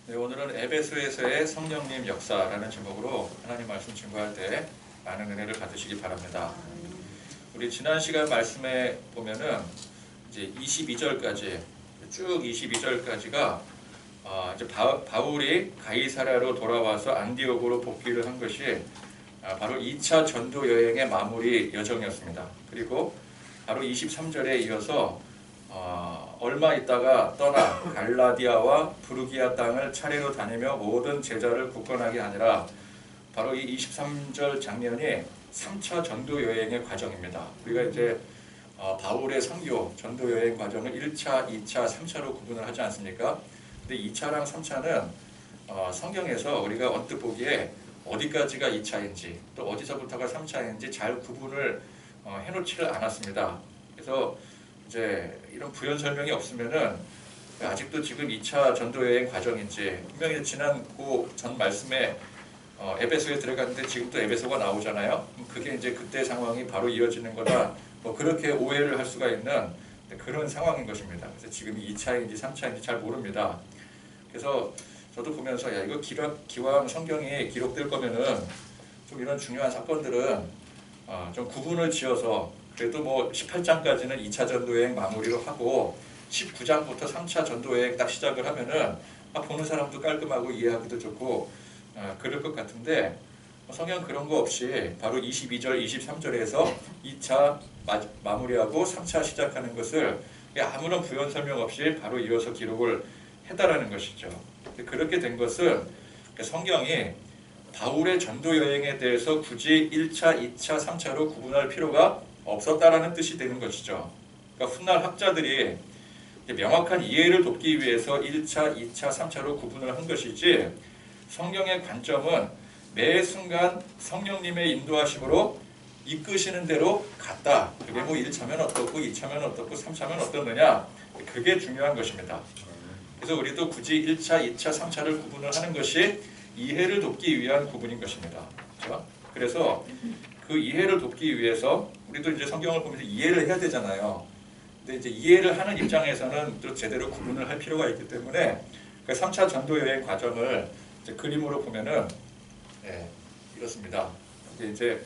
네, 오늘은 에베소에서의 성령님 역사라는 제목으로 하나님 말씀 증거할 때 많은 은혜를 받으시기 바랍니다. 우리 지난 시간 말씀에 보면은 이제 22절까지 쭉 22절까지가 이제 바울이 가이사랴로 돌아와서 안디옥으로 복귀를 한 것이 바로 2차 전도 여행의 마무리 여정이었습니다. 그리고 바로 23절에 이어서 얼마 있다가 떠나 갈라디아와 부르기아 땅을 차례로 다니며 모든 제자를 굳건하게 하니라. 바로 이 23절 장면이 3차 전도 여행의 과정입니다. 우리가 이제 바울의 선교 전도 여행 과정을 1차, 2차, 3차로 구분을 하지 않습니까? 근데 2차랑 3차는 성경에서 우리가 언뜻 보기에 어디까지가 2차인지 또 어디서부터가 3차인지 잘 구분을 해놓지를 않았습니다. 그래서 이제 이런 부연 설명이 없으면은 아직도 지금 2차 전도 여행 과정인지, 분명히 지난 그 전 말씀에 에베소에 들어갔는데 지금 또 에베소가 나오잖아요. 그게 이제 그때 상황이 바로 이어지는 거다, 뭐 그렇게 오해를 할 수가 있는 그런 상황인 것입니다. 그래서 지금 2차인지 3차인지 잘 모릅니다. 그래서 저도 보면서 이거 기왕 성경이 기록될 거면은 좀 이런 중요한 사건들은 좀 구분을 지어서, 그래도 뭐 18장까지는 2차 전도여행 마무리로 하고 19장부터 3차 전도여행 딱 시작을 하면은 보는 사람도 깔끔하고 이해하기도 좋고 그럴 것 같은데, 성경 그런 거 없이 바로 22절, 23절에서 2차 마무리하고 3차 시작하는 것을 아무런 부연 설명 없이 바로 이어서 기록을 했다라는 것이죠. 그렇게 된 것은 성경이 바울의 전도 여행에 대해서 굳이 1차, 2차, 3차로 구분할 필요가 없었다라는 뜻이 되는 것이죠. 그러니까 훗날 학자들이 명확한 이해를 돕기 위해서 1차, 2차, 3차로 구분을 한 것이지, 성경의 관점은 매 순간 성령님의 인도하심으로 이끄시는 대로 갔다. 그게 뭐 1차면 어떻고 2차면 어떻고 3차면 어떻느냐, 그게 중요한 것입니다. 그래서 우리도 굳이 1차, 2차, 3차를 구분을 하는 것이 이해를 돕기 위한 구분인 것입니다. 그렇죠? 그래서 그 이해를 돕기 위해서 우리도 이제 성경을 보면서 이해를 해야 되잖아요. 근데 이제 이해를 하는 입장에서는 또 제대로 구분을 할 필요가 있기 때문에 그 3차 전도 여행 과정을 이제 그림으로 보면은 이렇습니다. 이게 이제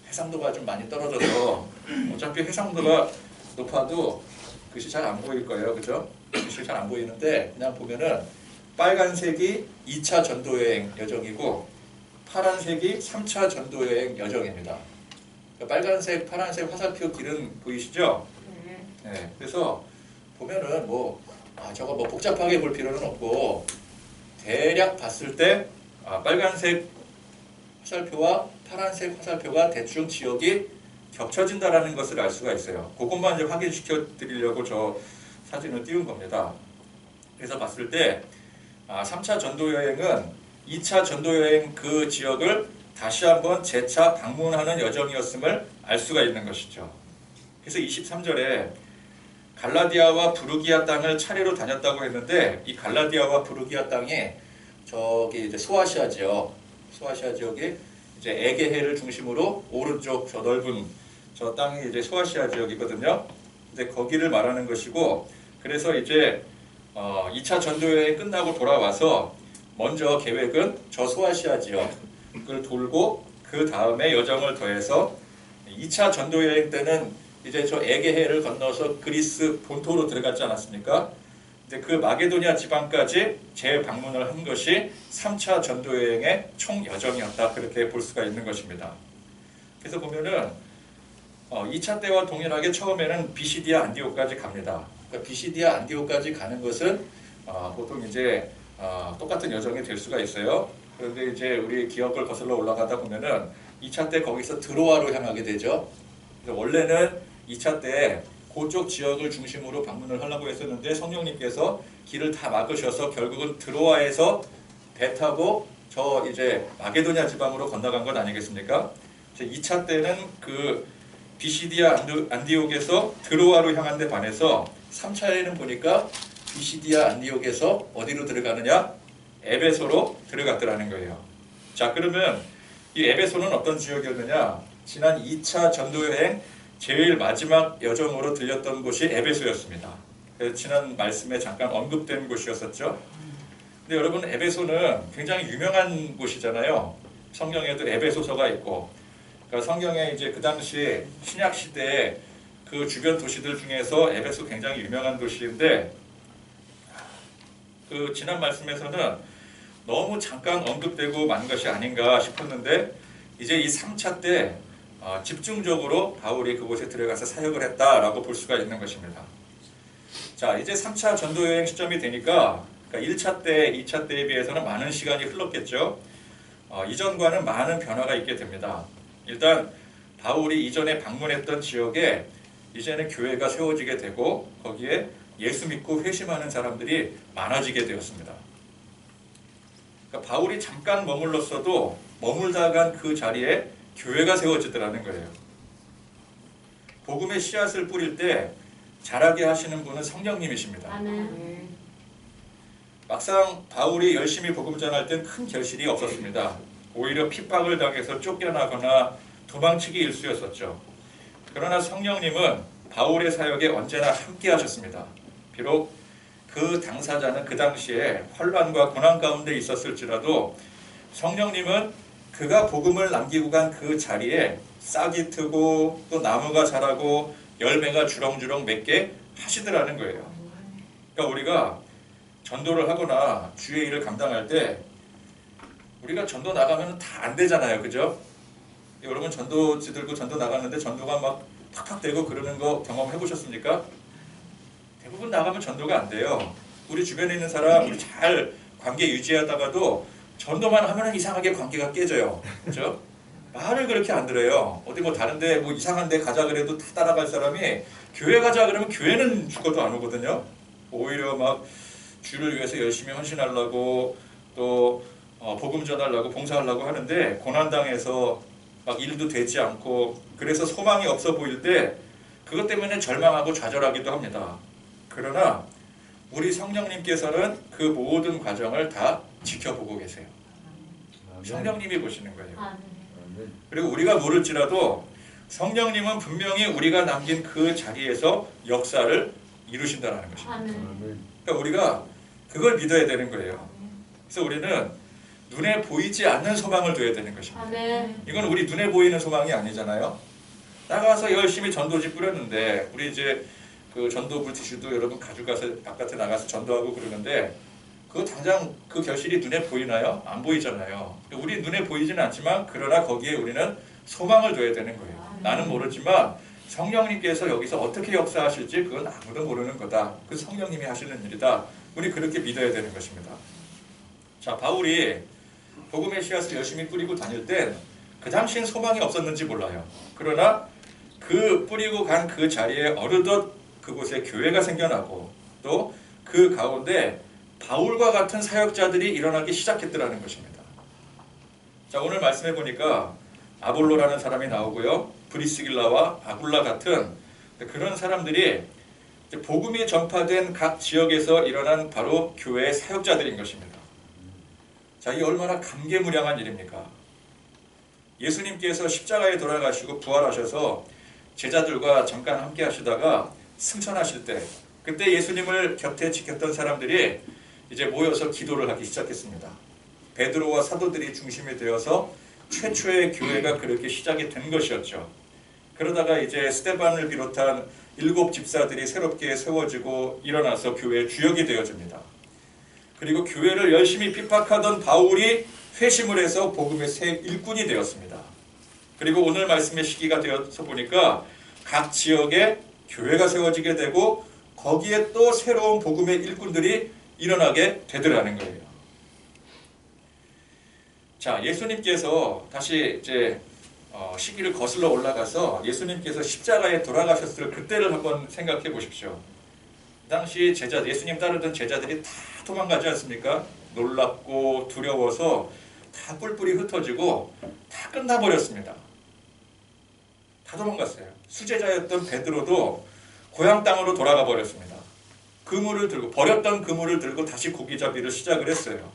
해상도가 좀 많이 떨어져서 어차피 해상도가 높아도 글씨 잘 안 보일 거예요, 그죠? 글씨 잘 안 보이는데 그냥 보면은 빨간색이 2차 전도 여행 여정이고 파란색이 3차 전도 여행 여정입니다. 빨간색, 파란색 화살표 길은 보이시죠? 네. 그래서 보면은 저거 복잡하게 볼 필요는 없고, 대략 봤을 때 빨간색 화살표와 파란색 화살표가 대충 지역이 겹쳐진다라는 것을 알 수가 있어요. 그것만 이제 확인시켜 드리려고 저 사진을 띄운 겁니다. 그래서 봤을 때 3차 전도 여행은 2차 전도 여행 그 지역을 다시 한번 재차 방문하는 여정이었음을 알 수가 있는 것이죠. 그래서 23절에 갈라디아와 부르기아 땅을 차례로 다녔다고 했는데, 이 갈라디아와 부르기아 땅이 저기 이제 소아시아 지역이 이제 에게해를 중심으로 오른쪽 저 넓은 저 땅이 이제 소아시아 지역이거든요. 근데 거기를 말하는 것이고, 그래서 이제 2차 전도 여행 끝나고 돌아와서 먼저 계획은 저 소아시아 지역을 돌고 그 다음에 여정을 더해서 2차 전도 여행 때는 이제 저 에게해를 건너서 그리스 본토로 들어갔지 않았습니까? 이제 그 마게도니아 지방까지 재방문을 한 것이 3차 전도 여행의 총 여정이었다, 그렇게 볼 수가 있는 것입니다. 그래서 보면은 2차 때와 동일하게 처음에는 비시디아 안디옥까지 갑니다. 그러니까 비시디아 안디옥까지 가는 것은 보통 이제 똑같은 여정이 될 수가 있어요. 그런데 이제 우리 기억을 거슬러 올라가다 보면은 2차 때 거기서 드로아로 향하게 되죠. 원래는 2차 때 그쪽 지역을 중심으로 방문을 하려고 했었는데 성령님께서 길을 다 막으셔서 결국은 드로아에서 배 타고 저 이제 마게도냐 지방으로 건너간 것 아니겠습니까? 2차 때는 그 비시디아 안디옥에서 드로아로 향한 데 반해서 3차에는 보니까 비시디아 안디옥에서 어디로 들어가느냐? 에베소로 들어갔더라는 거예요. 자, 그러면 이 에베소는 어떤 지역이었느냐? 지난 2차 전도여행 제일 마지막 여정으로 들렸던 곳이 에베소였습니다. 지난 말씀에 잠깐 언급된 곳이었었죠. 근데 여러분 에베소는 굉장히 유명한 곳이잖아요. 성경에도 에베소서가 있고, 그러니까 성경에 이제 그 당시 신약 시대에 그 주변 도시들 중에서 에베소 굉장히 유명한 도시인데, 그 지난 말씀에서는 너무 잠깐 언급되고 만 것이 아닌가 싶었는데, 이제 이 3차 때 집중적으로 바울이 그곳에 들어가서 사역을 했다라고 볼 수가 있는 것입니다. 자, 이제 3차 전도여행 시점이 되니까, 그러니까 1차 때, 2차 때에 비해서는 많은 시간이 흘렀겠죠. 이전과는 많은 변화가 있게 됩니다. 일단 바울이 이전에 방문했던 지역에 이제는 교회가 세워지게 되고, 거기에 예수 믿고 회심하는 사람들이 많아지게 되었습니다. 그러니까 바울이 잠깐 머물렀어도 머물다 간 그 자리에 교회가 세워지더라는 거예요. 복음의 씨앗을 뿌릴 때 자라게 하시는 분은 성령님이십니다. 아멘. 막상 바울이 열심히 복음 전할 땐 큰 결실이 없었습니다. 오히려 핍박을 당해서 쫓겨나거나 도망치기 일쑤였었죠. 그러나 성령님은 바울의 사역에 언제나 함께 하셨습니다. 비록 그 당사자는 그 당시에 환난과 고난 가운데 있었을지라도 성령님은 그가 복음을 남기고 간 그 자리에 싹이 트고 또 나무가 자라고 열매가 주렁주렁 맺게 하시더라는 거예요. 그러니까 우리가 전도를 하거나 주의 일을 감당할 때 우리가 전도 나가면 다 안 되잖아요. 그죠? 여러분 전도지 들고 전도 나갔는데 전도가 막 팍팍 되고 그러는 거 경험해 보셨습니까? 대부분 나가면 전도가 안 돼요. 우리 주변에 있는 사람 우리 잘 관계 유지하다가도 전도만 하면 이상하게 관계가 깨져요. 그렇죠? 말을 그렇게 안 들어요. 어디 뭐 다른데 뭐 이상한 데 가자 그래도 다 따라갈 사람이 교회 가자 그러면 교회는 죽어도 안 오거든요. 오히려 막 주를 위해서 열심히 헌신하려고 또 복음 전하려고 봉사하려고 하는데 고난당해서 막 일도 되지 않고 그래서 소망이 없어 보일 때 그것 때문에 절망하고 좌절하기도 합니다. 그러나 우리 성령님께서는 그 모든 과정을 다 지켜보고 계세요. 성령님이 보시는 거예요. 그리고 우리가 모를지라도 성령님은 분명히 우리가 남긴 그 자리에서 역사를 이루신다는 것입니다. 그러니까 우리가 그걸 믿어야 되는 거예요. 그래서 우리는 눈에 보이지 않는 소망을 둬야 되는 것입니다. 이건 우리 눈에 보이는 소망이 아니잖아요. 나가서 열심히 전도지 뿌렸는데 우리 이제 그 전도 물티슈도 여러분 가져가서 바깥에 나가서 전도하고 그러는데 그거 당장 그 결실이 눈에 보이나요? 안 보이잖아요. 우리 눈에 보이지는 않지만 그러나 거기에 우리는 소망을 둬야 되는 거예요. 나는 모르지만 성령님께서 여기서 어떻게 역사하실지 그건 아무도 모르는 거다. 그 성령님이 하시는 일이다. 우리 그렇게 믿어야 되는 것입니다. 자, 바울이 복음의 씨앗을 열심히 뿌리고 다닐 땐 그 당시엔 소망이 없었는지 몰라요. 그러나 그 뿌리고 간 그 자리에 어느덧 그곳에 교회가 생겨나고 또 그 가운데 바울과 같은 사역자들이 일어나기 시작했더라는 것입니다. 자, 오늘 말씀해 보니까 아볼로라는 사람이 나오고요. 브리스길라와 아굴라 같은 그런 사람들이 복음이 전파된 각 지역에서 일어난 바로 교회의 사역자들인 것입니다. 자, 이 얼마나 감개무량한 일입니까? 예수님께서 십자가에 돌아가시고 부활하셔서 제자들과 잠깐 함께 하시다가 승천하실 때 그때 예수님을 곁에 지켰던 사람들이 이제 모여서 기도를 하기 시작했습니다. 베드로와 사도들이 중심이 되어서 최초의 교회가 그렇게 시작이 된 것이었죠. 그러다가 이제 스데반을 비롯한 7 집사들이 새롭게 세워지고 일어나서 교회의 주역이 되어집니다. 그리고 교회를 열심히 핍박하던 바울이 회심을 해서 복음의 새 일꾼이 되었습니다. 그리고 오늘 말씀의 시기가 되어서 보니까 각 지역에 교회가 세워지게 되고 거기에 또 새로운 복음의 일꾼들이 일어나게 되더라는 거예요. 자, 예수님께서 다시 이제 시기를 거슬러 올라가서 예수님께서 십자가에 돌아가셨을 그때를 한번 생각해 보십시오. 그 당시 예수님 따르던 제자들이 다 도망가지 않습니까? 놀랍고 두려워서 다 뿔뿔이 흩어지고 다 끝나버렸습니다. 다 도망갔어요. 수제자였던 베드로도 고향 땅으로 돌아가 버렸습니다. 그물을 들고 버렸던 그물을 들고 다시 고기잡이를 시작을 했어요.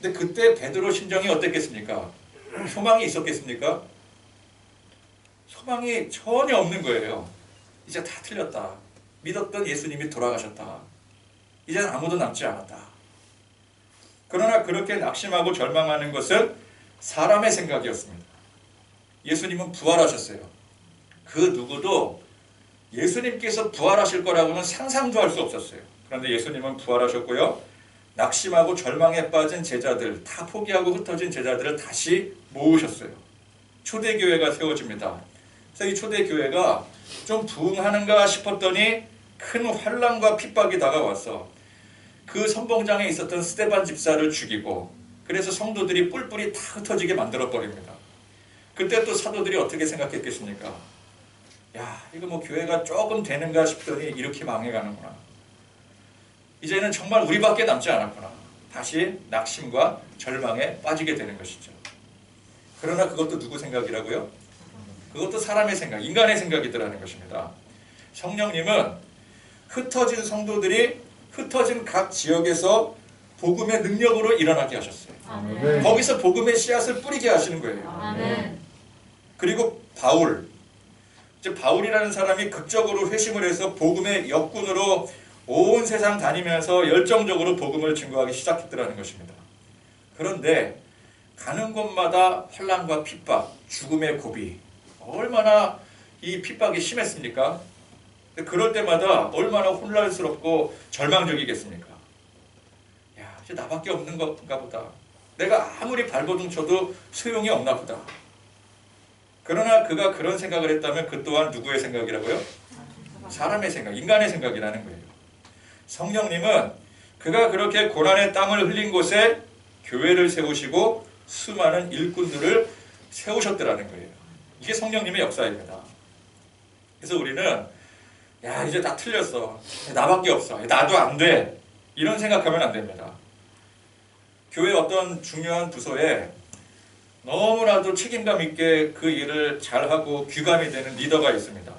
근데 그때 베드로 심정이 어땠겠습니까? 소망이 있었겠습니까? 소망이 전혀 없는 거예요. 이제 다 틀렸다. 믿었던 예수님이 돌아가셨다. 이제는 아무도 남지 않았다. 그러나 그렇게 낙심하고 절망하는 것은 사람의 생각이었습니다. 예수님은 부활하셨어요. 그 누구도 예수님께서 부활하실 거라고는 상상도 할 수 없었어요. 그런데 예수님은 부활하셨고요. 낙심하고 절망에 빠진 제자들, 다 포기하고 흩어진 제자들을 다시 모으셨어요. 초대교회가 세워집니다. 그래서 이 초대교회가 좀 부흥하는가 싶었더니 큰 환난과 핍박이 다가와서 그 선봉장에 있었던 스데반 집사를 죽이고, 그래서 성도들이 뿔뿔이 다 흩어지게 만들어버립니다. 그때 또 사도들이 어떻게 생각했겠습니까? 야, 이거 뭐 교회가 조금 되는가 싶더니 이렇게 망해가는구나. 이제는 정말 우리밖에 남지 않았구나. 다시 낙심과 절망에 빠지게 되는 것이죠. 그러나 그것도 누구 생각이라고요? 그것도 사람의 생각, 인간의 생각이더라는 것입니다. 성령님은 흩어진 성도들이 흩어진 각 지역에서 복음의 능력으로 일어나게 하셨어요. 아멘. 거기서 복음의 씨앗을 뿌리게 하시는 거예요. 아멘. 그리고 바울이라는 사람이 극적으로 회심을 해서 복음의 역군으로 온 세상 다니면서 열정적으로 복음을 증거하기 시작했더라는 것입니다. 그런데 가는 곳마다 환난과 핍박, 죽음의 고비, 얼마나 이 핍박이 심했습니까? 그럴 때마다 얼마나 혼란스럽고 절망적이겠습니까? 야, 이제 나밖에 없는 건가 보다. 내가 아무리 발버둥 쳐도 소용이 없나 보다. 그러나 그가 그런 생각을 했다면 그 또한 누구의 생각이라고요? 사람의 생각, 인간의 생각이라는 거예요. 성령님은 그가 그렇게 고난의 땀을 흘린 곳에 교회를 세우시고 수많은 일꾼들을 세우셨더라는 거예요. 이게 성령님의 역사입니다. 그래서 우리는 야, 이제 다 틀렸어. 나밖에 없어. 나도 안 돼. 이런 생각하면 안 됩니다. 교회 어떤 중요한 부서에 너무나도 책임감 있게 그 일을 잘하고 귀감이 되는 리더가 있습니다.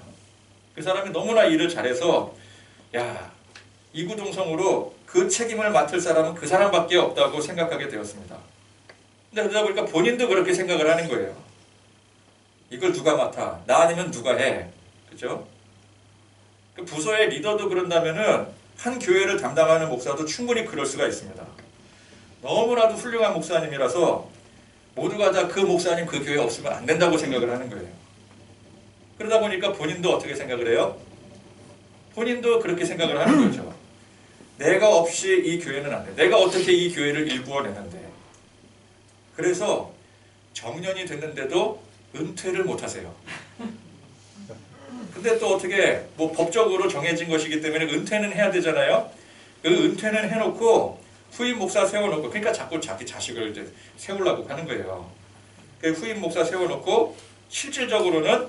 그 사람이 너무나 일을 잘해서 야, 이구동성으로 그 책임을 맡을 사람은 그 사람밖에 없다고 생각하게 되었습니다. 근데 그러다 보니까 본인도 그렇게 생각을 하는 거예요. 이걸 누가 맡아? 나 아니면 누가 해? 그죠? 그 부서의 리더도 그런다면은 한 교회를 담당하는 목사도 충분히 그럴 수가 있습니다. 너무나도 훌륭한 목사님이라서 모두가 다 그 목사님 그 교회에 없으면 안 된다고 생각을 하는 거예요. 그러다 보니까 본인도 어떻게 생각을 해요? 본인도 그렇게 생각을 하는 거죠. 내가 없이 이 교회는 안 돼. 내가 어떻게 이 교회를 일구어내는데. 그래서 정년이 됐는데도 은퇴를 못 하세요. 근데 또 어떻게 뭐 법적으로 정해진 것이기 때문에 은퇴는 해야 되잖아요. 그 은퇴는 해놓고 후임 목사 세워놓고, 그러니까 자꾸 자기 자식을 이제 세우려고 하는 거예요. 그 후임 목사 세워놓고 실질적으로는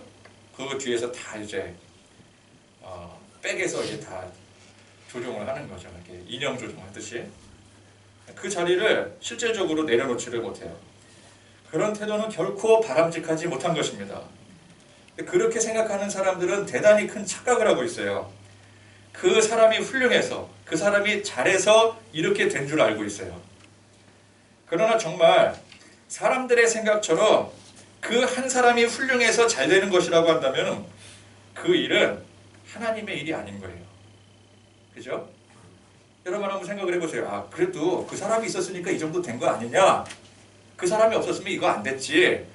그 뒤에서 다 이제 백에서 이제 다 조종을 하는 거죠. 이렇게 인형 조종하듯이 그 자리를 실질적으로 내려놓지를 못해요. 그런 태도는 결코 바람직하지 못한 것입니다. 그렇게 생각하는 사람들은 대단히 큰 착각을 하고 있어요. 그 사람이 훌륭해서, 그 사람이 잘해서 이렇게 된 줄 알고 있어요. 그러나 정말 사람들의 생각처럼 그 한 사람이 훌륭해서 잘 되는 것이라고 한다면 그 일은 하나님의 일이 아닌 거예요. 그죠? 여러분 한번 생각을 해보세요. 아, 그래도 그 사람이 있었으니까 이 정도 된 거 아니냐? 그 사람이 없었으면 이거 안 됐지.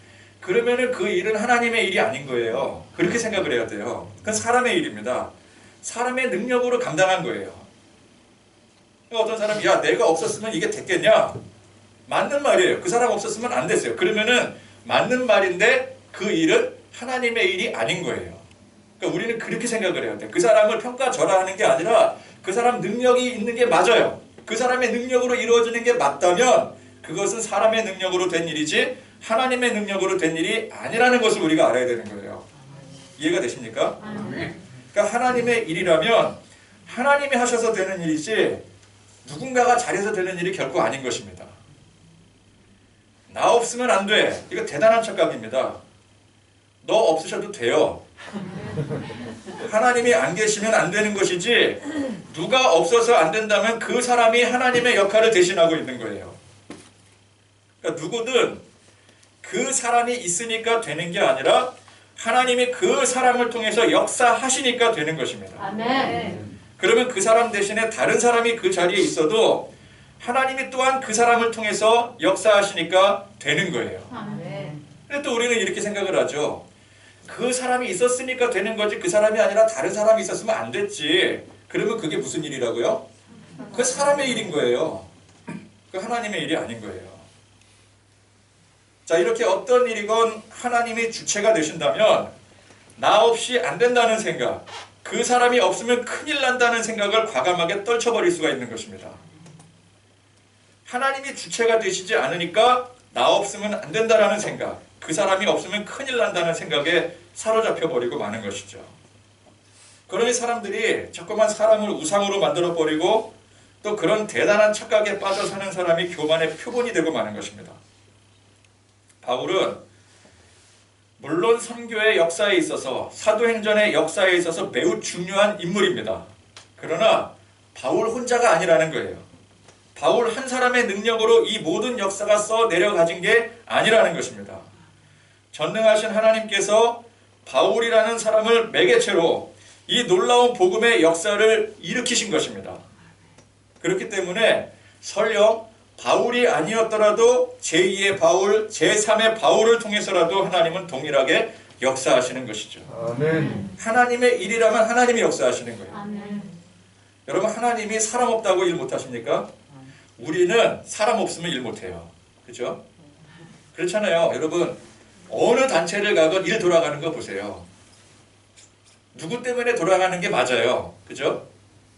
그러면은 그 일은 하나님의 일이 아닌 거예요. 그렇게 생각을 해야 돼요. 그건 사람의 일입니다. 사람의 능력으로 감당한 거예요. 어떤 사람이 야, 내가 없었으면 이게 됐겠냐? 맞는 말이에요. 그 사람 없었으면 안 됐어요. 그러면은 맞는 말인데 그 일은 하나님의 일이 아닌 거예요. 그러니까 우리는 그렇게 생각을 해야 돼요. 그 사람을 평가절하하는 게 아니라 그 사람 능력이 있는 게 맞아요. 그 사람의 능력으로 이루어지는 게 맞다면 그것은 사람의 능력으로 된 일이지 하나님의 능력으로 된 일이 아니라는 것을 우리가 알아야 되는 거예요. 이해가 되십니까? 그러니까 하나님의 일이라면 하나님이 하셔서 되는 일이지 누군가가 잘해서 되는 일이 결코 아닌 것입니다. 나 없으면 안 돼. 이거 대단한 착각입니다. 너 없으셔도 돼요. 하나님이 안 계시면 안 되는 것이지 누가 없어서 안 된다면 그 사람이 하나님의 역할을 대신하고 있는 거예요. 그러니까 누구든 그 사람이 있으니까 되는 게 아니라 하나님이 그 사람을 통해서 역사하시니까 되는 것입니다. 아멘. 그러면 그 사람 대신에 다른 사람이 그 자리에 있어도 하나님이 또한 그 사람을 통해서 역사하시니까 되는 거예요. 근데 또 우리는 이렇게 생각을 하죠. 그 사람이 있었으니까 되는 거지 그 사람이 아니라 다른 사람이 있었으면 안 됐지. 그러면 그게 무슨 일이라고요? 그 사람의 일인 거예요. 그 하나님의 일이 아닌 거예요. 자, 이렇게 어떤 일이건 하나님이 주체가 되신다면 나 없이 안 된다는 생각, 그 사람이 없으면 큰일 난다는 생각을 과감하게 떨쳐버릴 수가 있는 것입니다. 하나님이 주체가 되시지 않으니까 나 없으면 안 된다는 생각, 그 사람이 없으면 큰일 난다는 생각에 사로잡혀 버리고 마는 것이죠. 그러니 사람들이 자꾸만 사람을 우상으로 만들어버리고 또 그런 대단한 착각에 빠져 사는 사람이 교만의 표본이 되고 마는 것입니다. 바울은 물론 선교의 역사에 있어서 사도행전의 역사에 있어서 매우 중요한 인물입니다. 그러나 바울 혼자가 아니라는 거예요. 바울 한 사람의 능력으로 이 모든 역사가 써 내려가진 게 아니라는 것입니다. 전능하신 하나님께서 바울이라는 사람을 매개체로 이 놀라운 복음의 역사를 일으키신 것입니다. 그렇기 때문에 설령 바울이 아니었더라도 제2의 바울, 제3의 바울을 통해서라도 하나님은 동일하게 역사하시는 것이죠. 아멘. 하나님의 일이라면 하나님이 역사하시는 거예요. 아멘. 여러분, 하나님이 사람 없다고 일 못하십니까? 우리는 사람 없으면 일 못해요. 그렇죠? 그렇잖아요. 여러분, 어느 단체를 가건 일 돌아가는 거 보세요. 누구 때문에 돌아가는 게 맞아요. 그죠?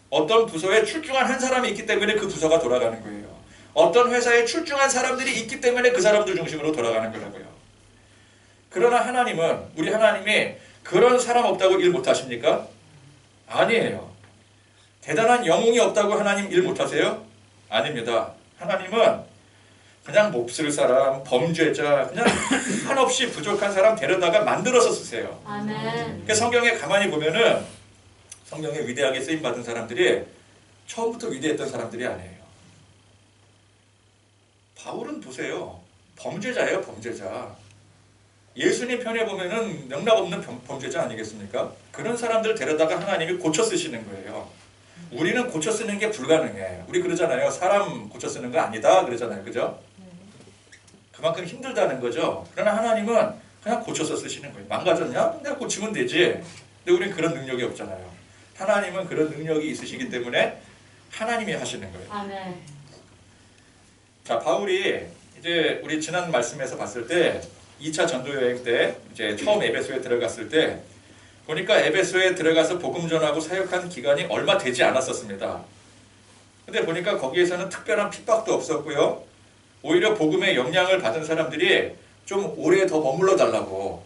어떤 부서에 출중한 한 사람이 있기 때문에 그 부서가 돌아가는 거예요. 어떤 회사에 출중한 사람들이 있기 때문에 그 사람들 중심으로 돌아가는 거라고요. 그러나 하나님은, 우리 하나님이 그런 사람 없다고 일 못하십니까? 아니에요. 대단한 영웅이 없다고 하나님 일 못하세요? 아닙니다. 하나님은 그냥 몹쓸 사람, 범죄자, 그냥 한없이 부족한 사람 데려다가 만들어서 쓰세요. 아멘. 그러니까 성경에 가만히 보면은 성경에 위대하게 쓰임받은 사람들이 처음부터 위대했던 사람들이 아니에요. 바울은 보세요. 범죄자예요, 범죄자. 예수님 편에 보면은 영락 없는 범죄자 아니겠습니까? 그런 사람들 데려다가 하나님이 고쳐 쓰시는 거예요. 우리는 고쳐 쓰는 게 불가능해. 우리 그러잖아요. 사람 고쳐 쓰는 거 아니다. 그러잖아요. 그죠? 그만큼 힘들다는 거죠. 그러나 하나님은 그냥 고쳐서 쓰시는 거예요. 망가졌냐? 내가 고치면 되지. 근데 우리는 그런 능력이 없잖아요. 하나님은 그런 능력이 있으시기 때문에 하나님이 하시는 거예요. 아멘. 자, 바울이 이제 우리 지난 말씀에서 봤을 때 2차 전도 여행 때 이제 처음 에베소에 들어갔을 때 보니까 에베소에 들어가서 복음 전하고 사역한 기간이 얼마 되지 않았었습니다. 근데 보니까 거기에서는 특별한 핍박도 없었고요. 오히려 복음의 영향을 받은 사람들이 좀 오래 더 머물러 달라고.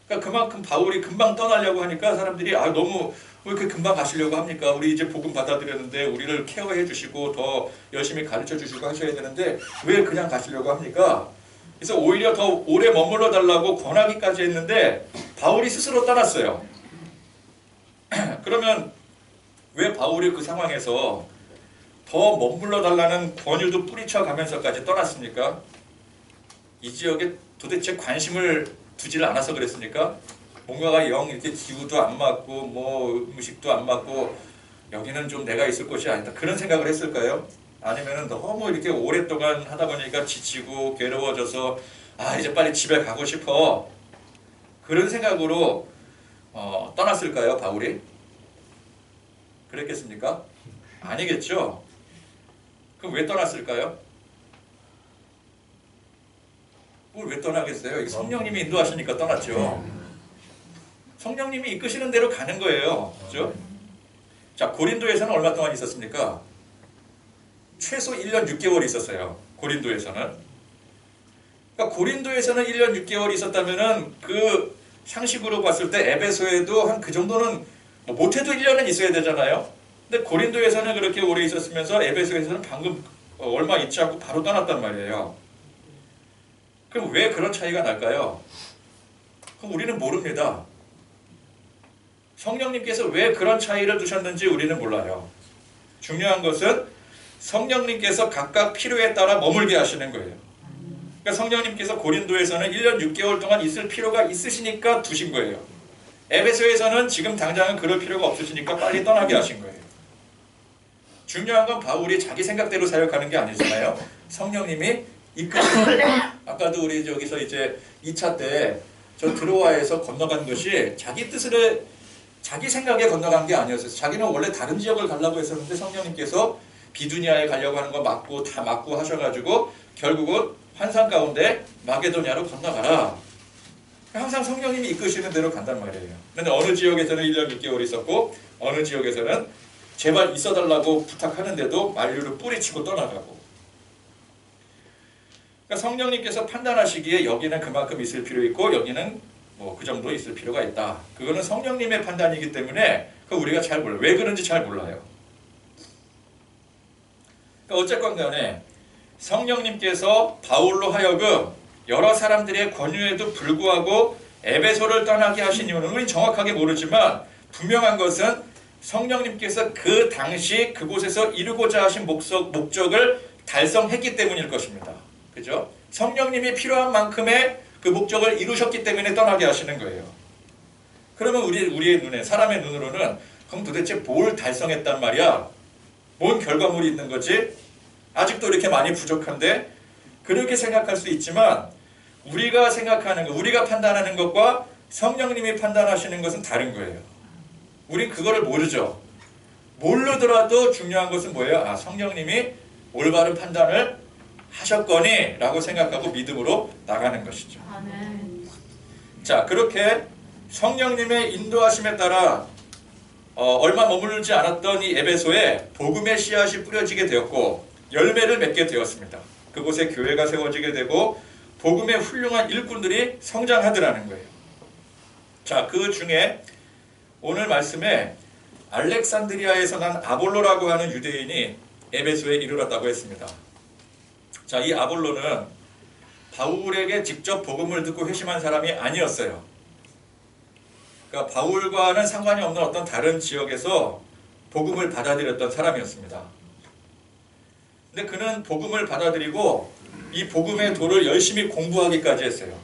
그러니까 그만큼 바울이 금방 떠나려고 하니까 사람들이 너무 왜 이렇게 금방 가시려고 합니까? 우리 이제 복음 받아들였는데 우리를 케어해 주시고 더 열심히 가르쳐 주시고 하셔야 되는데 왜 그냥 가시려고 합니까? 그래서 오히려 더 오래 머물러 달라고 권하기까지 했는데 바울이 스스로 떠났어요. 그러면 왜 바울이 그 상황에서 더 머물러 달라는 권유도 뿌리쳐 가면서까지 떠났습니까? 이 지역에 도대체 관심을 두지를 않아서 그랬습니까? 뭔가가 영 이렇게 기후도 안 맞고 뭐 음식도 안 맞고 여기는 좀 내가 있을 곳이 아니다. 그런 생각을 했을까요? 아니면은 너무 이렇게 오랫동안 하다 보니까 지치고 괴로워져서 이제 빨리 집에 가고 싶어. 그런 생각으로 떠났을까요, 바울이? 그랬겠습니까? 아니겠죠? 그럼 왜 떠났을까요? 왜 떠나겠어요? 성령님이 인도하시니까 떠났죠. 성령님이 이끄시는 대로 가는 거예요. 그렇죠? 자, 고린도에서는 얼마 동안 있었습니까? 최소 1년 6개월 있었어요. 고린도에서는. 그러니까 고린도에서는 1년 6개월 있었다면은 그 상식으로 봤을 때 에베소에도 한 그 정도는 못해도 1년은 있어야 되잖아요. 근데 고린도에서는 그렇게 오래 있었으면서 에베소에서는 방금 얼마 있지 않고 바로 떠났단 말이에요. 그럼 왜 그런 차이가 날까요? 그럼 우리는 모릅니다. 성령님께서 왜 그런 차이를 두셨는지 우리는 몰라요. 중요한 것은 성령님께서 각각 필요에 따라 머물게 하시는 거예요. 그러니까 성령님께서 고린도에서는 1년 6개월 동안 있을 필요가 있으시니까 두신 거예요. 에베소에서는 지금 당장은 그럴 필요가 없으시니까 빨리 떠나게 하신 거예요. 중요한 건 바울이 자기 생각대로 사역하는 게 아니잖아요. 성령님이 이끄시는. 아까도 우리 저기서 이제 2차 때 저 드로아에서 건너간 것이 자기 뜻을 자기 생각에 건너간 게 아니었어요. 자기는 원래 다른 지역을 가려고 했었는데 성령님께서 비두니아에 가려고 하는 거 막고 다 막고 하셔가지고 결국은 환상 가운데 마게도냐로 건너가라. 항상 성령님이 이끄시는 대로 간단 말이에요. 그런데 어느 지역에서는 1년 6개월 있었고 어느 지역에서는 제발 있어달라고 부탁하는데도 만류를 뿌리치고 떠나가고. 그러니까 성령님께서 판단하시기에 여기는 그만큼 있을 필요 있고 여기는 뭐 그 정도 있을 필요가 있다. 그거는 성령님의 판단이기 때문에 그 우리가 잘 몰라요. 왜 그런지 잘 몰라요. 그러니까 어쨌건 간에 성령님께서 바울로 하여금 여러 사람들의 권유에도 불구하고 에베소를 떠나게 하신 이유는 우리는 정확하게 모르지만 분명한 것은 성령님께서 그 당시 그곳에서 이루고자 하신 목적을 달성했기 때문일 것입니다. 그죠? 성령님이 필요한 만큼의 그 목적을 이루셨기 때문에 떠나게 하시는 거예요. 그러면 우리의 눈에, 사람의 눈으로는 그럼 도대체 뭘 달성했단 말이야? 뭔 결과물이 있는 거지? 아직도 이렇게 많이 부족한데? 그렇게 생각할 수 있지만 우리가 생각하는 것, 우리가 판단하는 것과 성령님이 판단하시는 것은 다른 거예요. 우린 그거를 모르죠. 모르더라도 중요한 것은 뭐예요? 아, 성령님이 올바른 판단을 하셨거니 라고 생각하고 믿음으로 나가는 것이죠. 아멘. 자, 그렇게 성령님의 인도하심에 따라 얼마 머무르지 않았던 이 에베소에 복음의 씨앗이 뿌려지게 되었고 열매를 맺게 되었습니다. 그곳에 교회가 세워지게 되고 복음의 훌륭한 일꾼들이 성장하더라는 거예요. 자, 그 중에 오늘 말씀에 알렉산드리아에서 난 아볼로라고 하는 유대인이 에베소에 이르렀다고 했습니다. 자, 이 아볼로는 바울에게 직접 복음을 듣고 회심한 사람이 아니었어요. 그러니까 바울과는 상관이 없는 어떤 다른 지역에서 복음을 받아들였던 사람이었습니다. 근데 그는 복음을 받아들이고 이 복음의 도를 열심히 공부하기까지 했어요.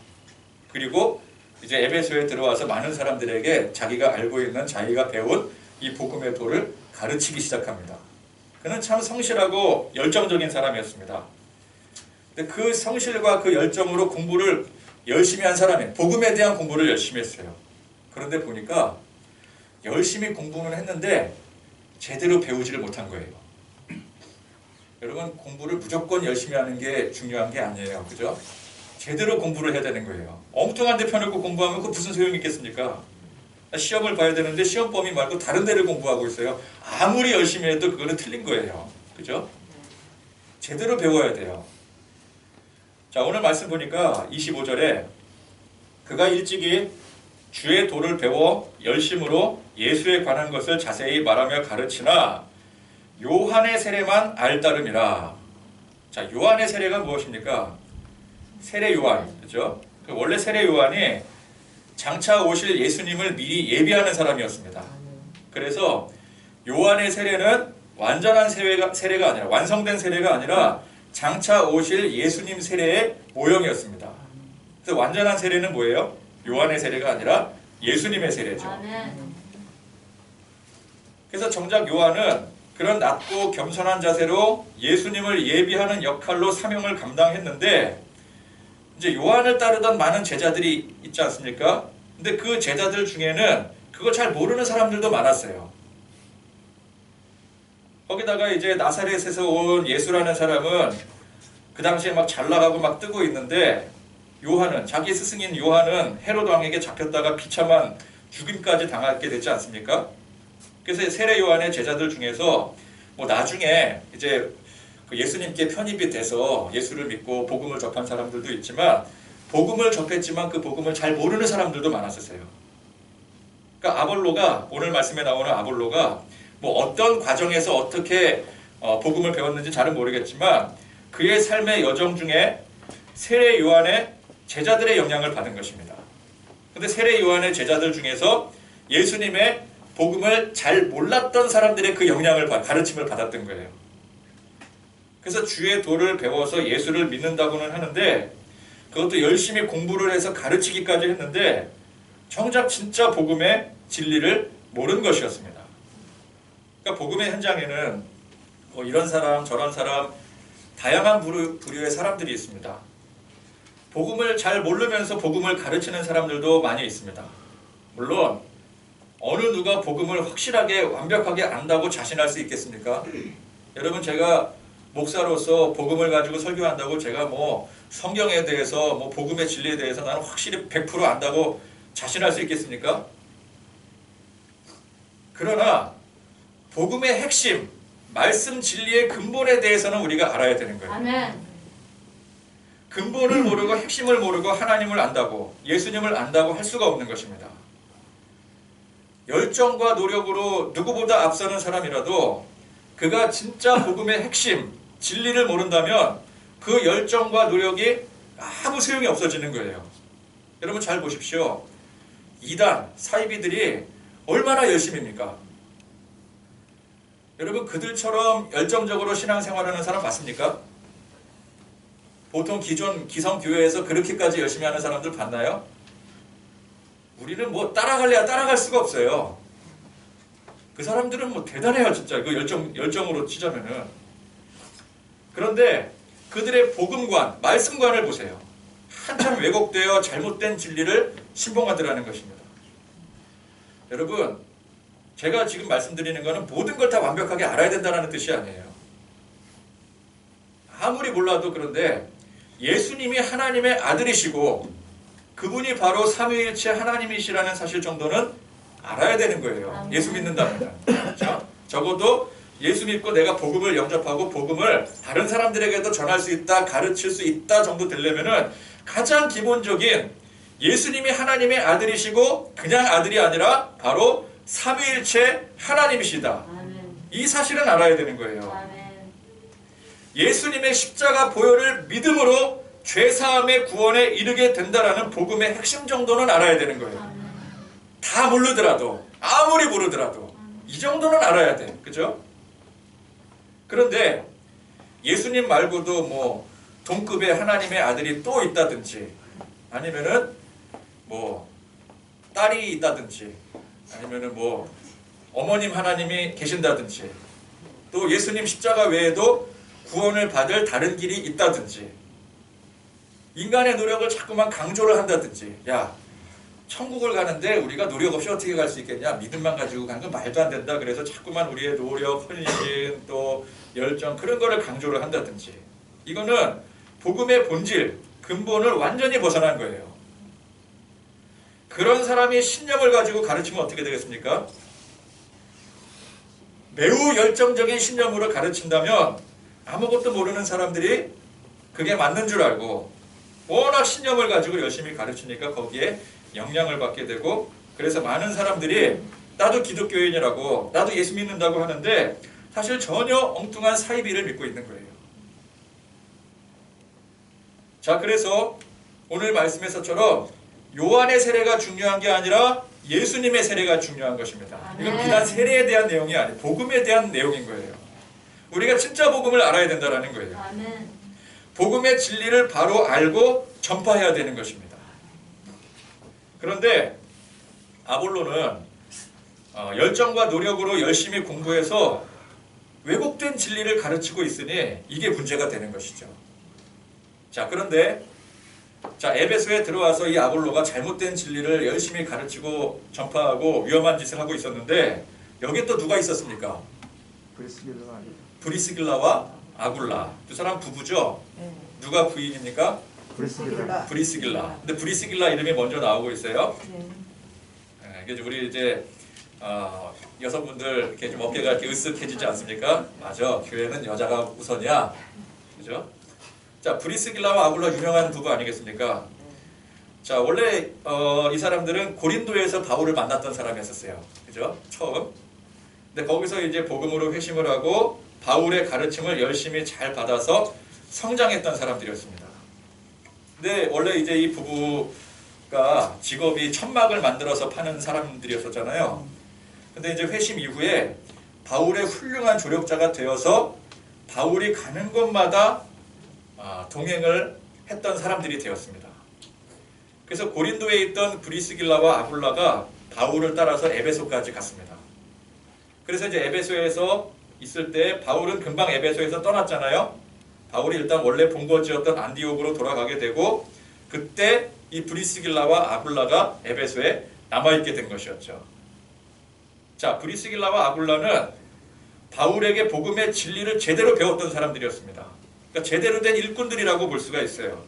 그리고 이제 에베소에 들어와서 많은 사람들에게 자기가 알고 있는 자기가 배운 이 복음의 도를 가르치기 시작합니다. 그는 참 성실하고 열정적인 사람이었습니다. 근데 그 성실과 그 열정으로 공부를 열심히 한 사람이 복음에 대한 공부를 열심히 했어요. 그런데 보니까 열심히 공부는 했는데 제대로 배우지를 못한 거예요. 여러분, 공부를 무조건 열심히 하는 게 중요한 게 아니에요. 그죠? 제대로 공부를 해야 되는 거예요. 엉뚱한 데 펴놓고 공부하면 그 무슨 소용이 있겠습니까? 시험을 봐야 되는데 시험 범위 말고 다른 데를 공부하고 있어요. 아무리 열심히 해도 그거는 틀린 거예요. 그죠? 제대로 배워야 돼요. 자, 오늘 말씀 보니까 25절에 그가 일찍이 주의 도를 배워 열심으로 예수에 관한 것을 자세히 말하며 가르치나 요한의 세례만 알따름이라. 자, 요한의 세례가 무엇입니까? 세례 요한, 그죠? 원래 세례 요한이 장차 오실 예수님을 미리 예비하는 사람이었습니다. 그래서 요한의 세례는 완전한 세례가 아니라, 완성된 세례가 아니라 장차 오실 예수님 세례의 모형이었습니다. 그래서 완전한 세례는 뭐예요? 요한의 세례가 아니라 예수님의 세례죠. 아멘. 그래서 정작 요한은 그런 낮고 겸손한 자세로 예수님을 예비하는 역할로 사명을 감당했는데 이제 요한을 따르던 많은 제자들이 있지 않습니까? 근데 그 제자들 중에는 그걸 잘 모르는 사람들도 많았어요. 거기다가 이제 나사렛에서 온 예수라는 사람은 그 당시에 막 잘 나가고 막 뜨고 있는데 요한은, 자기 스승인 요한은 헤롯 왕에게 잡혔다가 비참한 죽임까지 당하게 됐지 않습니까? 그래서 세례 요한의 제자들 중에서 뭐 나중에 이제 그 예수님께 편입이 돼서 예수를 믿고 복음을 접한 사람들도 있지만 복음을 접했지만 그 복음을 잘 모르는 사람들도 많았었어요. 그러니까 아볼로가, 오늘 말씀에 나오는 아볼로가 뭐 어떤 과정에서 어떻게 복음을 배웠는지 잘은 모르겠지만 그의 삶의 여정 중에 세례 요한의 제자들의 영향을 받은 것입니다. 근데 세례 요한의 제자들 중에서 예수님의 복음을 잘 몰랐던 사람들의 그 영향을 가르침을 받았던 거예요. 그래서 주의 도를 배워서 예수를 믿는다고는 하는데 그것도 열심히 공부를 해서 가르치기까지 했는데 정작 진짜 복음의 진리를 모르는 것이었습니다. 그러니까 복음의 현장에는 뭐 이런 사람 저런 사람 다양한 부류의 사람들이 있습니다. 복음을 잘 모르면서 복음을 가르치는 사람들도 많이 있습니다. 물론 어느 누가 복음을 확실하게 완벽하게 안다고 자신할 수 있겠습니까? 여러분, 제가 목사로서 복음을 가지고 설교한다고 제가 뭐 성경에 대해서 뭐 복음의 진리에 대해서 나는 확실히 100% 안다고 자신할 수 있겠습니까? 그러나 복음의 핵심, 말씀 진리의 근본에 대해서는 우리가 알아야 되는 거예요. 아멘. 근본을 모르고 핵심을 모르고 하나님을 안다고, 예수님을 안다고 할 수가 없는 것입니다. 열정과 노력으로 누구보다 앞서는 사람이라도 그가 진짜 복음의 핵심, 진리를 모른다면 그 열정과 노력이 아무 소용이 없어지는 거예요. 여러분 잘 보십시오. 이단, 사이비들이 얼마나 열심입니까? 여러분, 그들처럼 열정적으로 신앙생활하는 사람 맞습니까? 보통 기존 기성교회에서 그렇게까지 열심히 하는 사람들 봤나요? 우리는 뭐 따라갈래야 따라갈 수가 없어요. 그 사람들은 뭐 대단해요, 진짜. 그 열정으로 치자면은. 그런데 그들의 복음관, 말씀관을 보세요. 한참 왜곡되어 잘못된 진리를 신봉하더라는 것입니다. 여러분, 제가 지금 말씀드리는 것은 모든 걸 다 완벽하게 알아야 된다는 뜻이 아니에요. 아무리 몰라도 그런데 예수님이 하나님의 아들이시고 그분이 바로 삼위일체 하나님이시라는 사실 정도는 알아야 되는 거예요. 예수 믿는다면. 자, 적어도 예수 믿고 내가 복음을 영접하고 복음을 다른 사람들에게도 전할 수 있다, 가르칠 수 있다 정도 되려면은 가장 기본적인 예수님이 하나님의 아들이시고 그냥 아들이 아니라 바로 삼위일체 하나님이시다. 이 사실은 알아야 되는 거예요. 예수님의 십자가 보혈을 믿음으로 죄사함의 구원에 이르게 된다라는 복음의 핵심 정도는 알아야 되는 거예요. 다 모르더라도, 아무리 모르더라도 이 정도는 알아야 돼. 그죠? 그런데 예수님 말고도 뭐 동급의 하나님의 아들이 또 있다든지 아니면은 뭐 딸이 있다든지 아니면은 뭐 어머님 하나님이 계신다든지 또 예수님 십자가 외에도 구원을 받을 다른 길이 있다든지 인간의 노력을 자꾸만 강조를 한다든지 야, 천국을 가는데 우리가 노력 없이 어떻게 갈 수 있겠냐, 믿음만 가지고 가는 건 말도 안 된다. 그래서 자꾸만 우리의 노력, 헌신, 또 열정 그런 거를 강조를 한다든지 이거는 복음의 본질, 근본을 완전히 벗어난 거예요. 그런 사람이 신념을 가지고 가르치면 어떻게 되겠습니까? 매우 열정적인 신념으로 가르친다면 아무것도 모르는 사람들이 그게 맞는 줄 알고 워낙 신념을 가지고 열심히 가르치니까 거기에 영향을 받게 되고 그래서 많은 사람들이 나도 기독교인이라고 나도 예수 믿는다고 하는데 사실 전혀 엉뚱한 사이비를 믿고 있는 거예요. 자, 그래서 오늘 말씀에서처럼 요한의 세례가 중요한 게 아니라 예수님의 세례가 중요한 것입니다. 이건 비단 세례에 대한 내용이 아니고 복음에 대한 내용인 거예요. 우리가 진짜 복음을 알아야 된다는 거예요. 복음의 진리를 바로 알고 전파해야 되는 것입니다. 그런데 아볼로는 열정과 노력으로 열심히 공부해서 왜곡된 진리를 가르치고 있으니 이게 문제가 되는 것이죠. 자, 그런데 자, 에베소에 들어와서 이 아볼로가 잘못된 진리를 열심히 가르치고 전파하고 위험한 짓을 하고 있었는데 여기 또 누가 있었습니까? 브리스길라와 아굴라. 두 사람 부부죠? 누가 부인입니까? 브리스길라. 근데 브리스길라 이름이 먼저 나오고 있어요. 네, 우리 이제 여성분들 이렇게 좀 어깨가 이렇게 으쓱해지지 않습니까? 맞아. 교회는 여자가 우선이야. 그죠? 자, 브리스길라와 아굴라 유명한 부부 아니겠습니까? 자, 원래 이 사람들은 고린도에서 바울을 만났던 사람이었어요. 그죠? 처음. 근데 거기서 이제 복음으로 회심을 하고 바울의 가르침을 열심히 잘 받아서 성장했던 사람들이었습니다. 근데 원래 이제 이 부부가 직업이 천막을 만들어서 파는 사람들이었었잖아요. 근데 이제 회심 이후에 바울의 훌륭한 조력자가 되어서 바울이 가는 곳마다 동행을 했던 사람들이 되었습니다. 그래서 고린도에 있던 브리스길라와 아굴라가 바울을 따라서 에베소까지 갔습니다. 그래서 이제 에베소에서 있을 때 바울은 금방 에베소에서 떠났잖아요. 바울이 일단 원래 본거지였던 안디옥으로 돌아가게 되고 그때 이 브리스길라와 아굴라가 에베소에 남아있게 된 것이었죠. 자, 브리스길라와 아굴라는 바울에게 복음의 진리를 제대로 배웠던 사람들이었습니다. 그러니까 제대로 된 일꾼들이라고 볼 수가 있어요.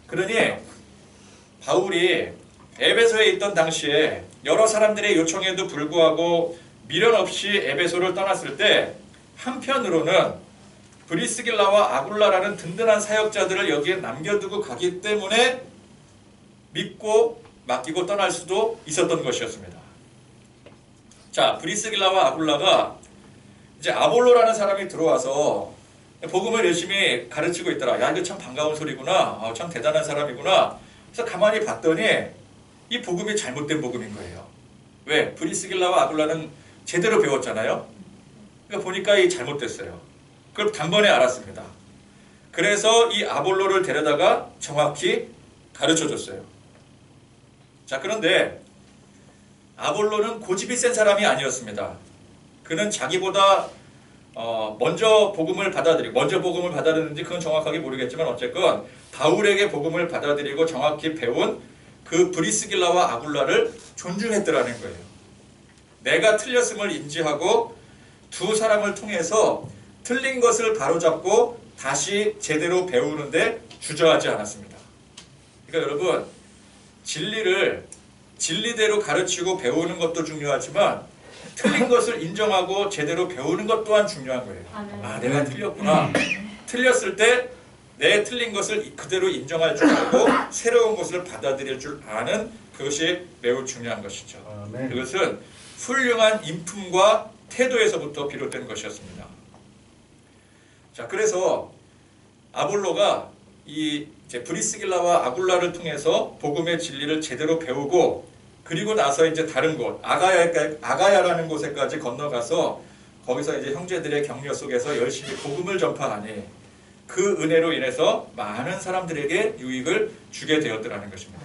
그러니 바울이 에베소에 있던 당시에 여러 사람들의 요청에도 불구하고 미련 없이 에베소를 떠났을 때 한편으로는 브리스길라와 아굴라라는 든든한 사역자들을 여기에 남겨두고 가기 때문에 믿고 맡기고 떠날 수도 있었던 것이었습니다. 자, 브리스길라와 아굴라가 이제 아볼로라는 사람이 들어와서 복음을 열심히 가르치고 있더라. 야, 이거 참 반가운 소리구나. 참 대단한 사람이구나. 그래서 가만히 봤더니 이 복음이 잘못된 복음인 거예요. 왜? 브리스길라와 아굴라는 제대로 배웠잖아요. 그러니까 보니까 이 잘못됐어요. 그걸 단번에 알았습니다. 그래서 이 아볼로를 데려다가 정확히 가르쳐줬어요. 자, 그런데 아볼로는 고집이 센 사람이 아니었습니다. 그는 자기보다 먼저 복음을 받아들였는지 그건 정확하게 모르겠지만 어쨌건 바울에게 복음을 받아들이고 정확히 배운 그 브리스길라와 아굴라를 존중했더라는 거예요. 내가 틀렸음을 인지하고 두 사람을 통해서 틀린 것을 바로잡고 다시 제대로 배우는데 주저하지 않았습니다. 그러니까 여러분, 진리를 진리대로 가르치고 배우는 것도 중요하지만 틀린 것을 인정하고 제대로 배우는 것 또한 중요한 거예요. 아, 내가 틀렸구나. 틀렸을 때 내 틀린 것을 그대로 인정할 줄 알고 새로운 것을 받아들일 줄 아는 그것이 매우 중요한 것이죠. 그것은 훌륭한 인품과 태도에서부터 비롯된 것이었습니다. 자, 그래서 아볼로가 이제 브리스길라와 아굴라를 통해서 복음의 진리를 제대로 배우고 그리고 나서 이제 다른 곳 아가야라는 곳에까지 건너가서 거기서 이제 형제들의 격려 속에서 열심히 복음을 전파하니 그 은혜로 인해서 많은 사람들에게 유익을 주게 되었더라는 것입니다.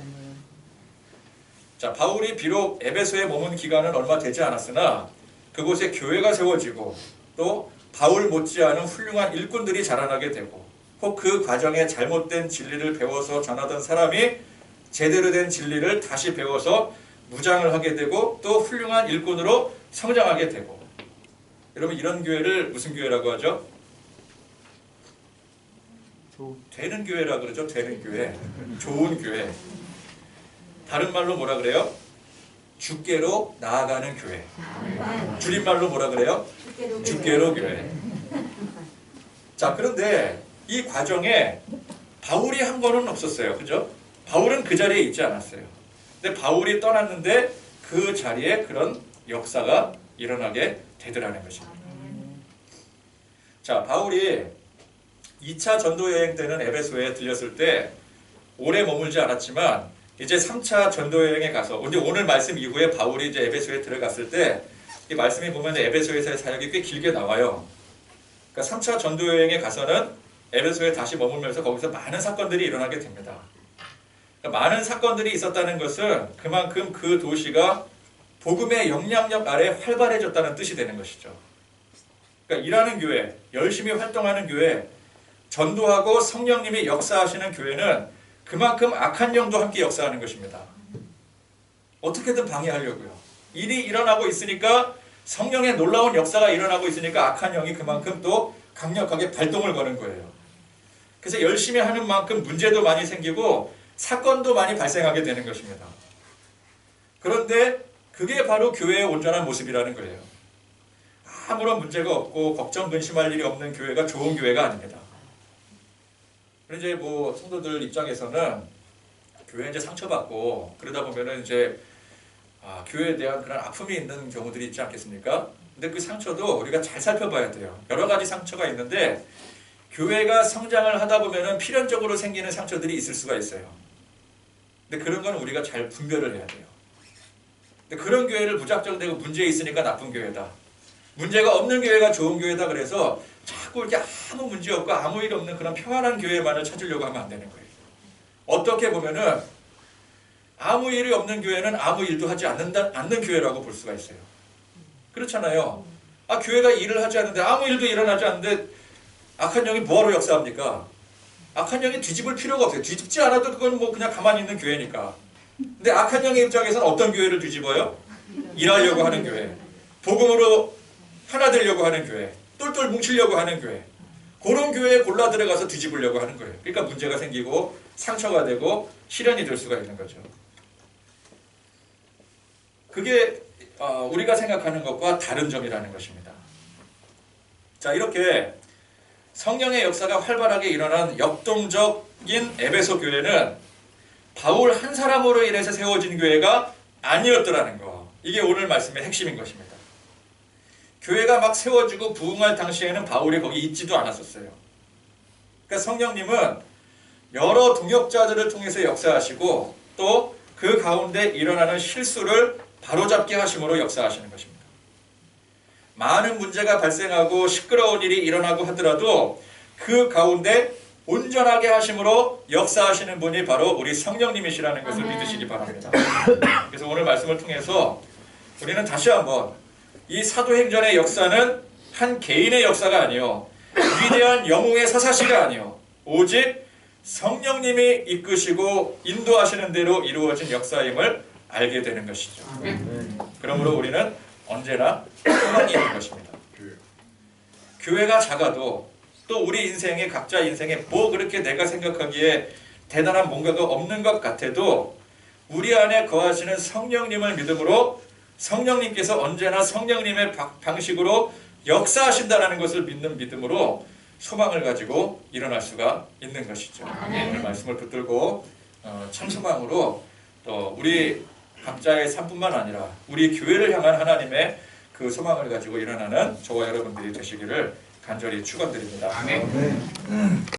자, 바울이 비록 에베소에 머문 기간은 얼마 되지 않았으나 그곳에 교회가 세워지고 또 바울 못지않은 훌륭한 일꾼들이 자라나게 되고 혹 그 과정에 잘못된 진리를 배워서 전하던 사람이 제대로 된 진리를 다시 배워서 무장을 하게 되고 또 훌륭한 일꾼으로 성장하게 되고. 여러분, 이런 교회를 무슨 교회라고 하죠? 되는 교회라고 그러죠. 되는 교회. 좋은 교회. 다른 말로 뭐라 그래요? 주께로 나아가는 교회. 줄임말로 뭐라 그래요? 주께로 교회. 자, 그런데 이 과정에 바울이 한 거는 없었어요. 그죠? 바울은 그 자리에 있지 않았어요. 근데 바울이 떠났는데 그 자리에 그런 역사가 일어나게 되더라는 것입니다. 자, 바울이 2차 전도 여행 때는 에베소에 들렸을 때 오래 머물지 않았지만 이제 3차 전도 여행에 가서 이제 오늘 말씀 이후에 바울이 이제 에베소에 들어갔을 때 이 말씀이 보면 에베소에서의 사역이 꽤 길게 나와요. 그러니까 3차 전도 여행에 가서는 에베소에 다시 머물면서 거기서 많은 사건들이 일어나게 됩니다. 그러니까 많은 사건들이 있었다는 것은 그만큼 그 도시가 복음의 영향력 아래 활발해졌다는 뜻이 되는 것이죠. 그러니까 일하는 교회, 열심히 활동하는 교회, 전도하고 성령님이 역사하시는 교회는 그만큼 악한 영도 함께 역사하는 것입니다. 어떻게든 방해하려고요. 일이 일어나고 있으니까 성령의 놀라운 역사가 일어나고 있으니까 악한 영이 그만큼 또 강력하게 발동을 거는 거예요. 그래서 열심히 하는 만큼 문제도 많이 생기고 사건도 많이 발생하게 되는 것입니다. 그런데 그게 바로 교회의 온전한 모습이라는 거예요. 아무런 문제가 없고 걱정 근심할 일이 없는 교회가 좋은 교회가 아닙니다. 이제 뭐 성도들 입장에서는 교회 이제 상처받고 그러다 보면은 이제 교회에 대한 그런 아픔이 있는 경우들이 있지 않겠습니까? 근데 그 상처도 우리가 잘 살펴봐야 돼요. 여러 가지 상처가 있는데 교회가 성장을 하다 보면은 필연적으로 생기는 상처들이 있을 수가 있어요. 근데 그런 건 우리가 잘 분별을 해야 돼요. 근데 그런 교회를 무작정 대고 문제 있으니까 나쁜 교회다. 문제가 없는 교회가 좋은 교회다 그래서 자꾸 이렇게 아무 문제 없고 아무 일 없는 그런 평안한 교회만을 찾으려고 하면 안 되는 거예요. 어떻게 보면은 아무 일이 없는 교회는 아무 일도 하지 않는 교회라고 볼 수가 있어요. 그렇잖아요. 교회가 일을 하지 않는데 아무 일도 일어나지 않는데 악한 영이 뭐하러 역사합니까? 악한 영이 뒤집을 필요가 없어요. 뒤집지 않아도 그건 뭐 그냥 가만히 있는 교회니까. 근데 악한 영의 입장에서는 어떤 교회를 뒤집어요? 일하려고 하는 교회, 복음으로 하나 되려고 하는 교회, 똘똘 뭉치려고 하는 교회, 그런 교회에 골라 들어가서 뒤집으려고 하는 거예요. 그러니까 문제가 생기고 상처가 되고 시련이 될 수가 있는 거죠. 그게 우리가 생각하는 것과 다른 점이라는 것입니다. 자, 이렇게 성령의 역사가 활발하게 일어난 역동적인 에베소 교회는 바울 한 사람으로 인해서 세워진 교회가 아니었더라는 거. 이게 오늘 말씀의 핵심인 것입니다. 교회가 막 세워지고 부흥할 당시에는 바울이 거기 있지도 않았었어요. 그러니까 성령님은 여러 동역자들을 통해서 역사하시고 또 그 가운데 일어나는 실수를 바로잡게 하심으로 역사하시는 것입니다. 많은 문제가 발생하고 시끄러운 일이 일어나고 하더라도 그 가운데 온전하게 하심으로 역사하시는 분이 바로 우리 성령님이시라는 것을 믿으시기 바랍니다. 그래서 오늘 말씀을 통해서 우리는 다시 한번 이 사도행전의 역사는 한 개인의 역사가 아니요, 위대한 영웅의 서사시가 아니요, 오직 성령님이 이끄시고 인도하시는 대로 이루어진 역사임을 알게 되는 것이죠. 그러므로 우리는 언제나 소망이 있는 것입니다. 교회가 작아도 또 우리 인생에 각자 인생에 뭐 그렇게 내가 생각하기에 대단한 뭔가가 없는 것 같아도 우리 안에 거하시는 성령님을 믿음으로 성령님께서 언제나 성령님의 방식으로 역사하신다는 것을 믿는 믿음으로 소망을 가지고 일어날 수가 있는 것이죠. 오늘 말씀을 붙들고 참 소망으로 또 우리 각자의 삶뿐만 아니라 우리 교회를 향한 하나님의 그 소망을 가지고 일어나는 저와 여러분들이 되시기를 간절히 축원드립니다.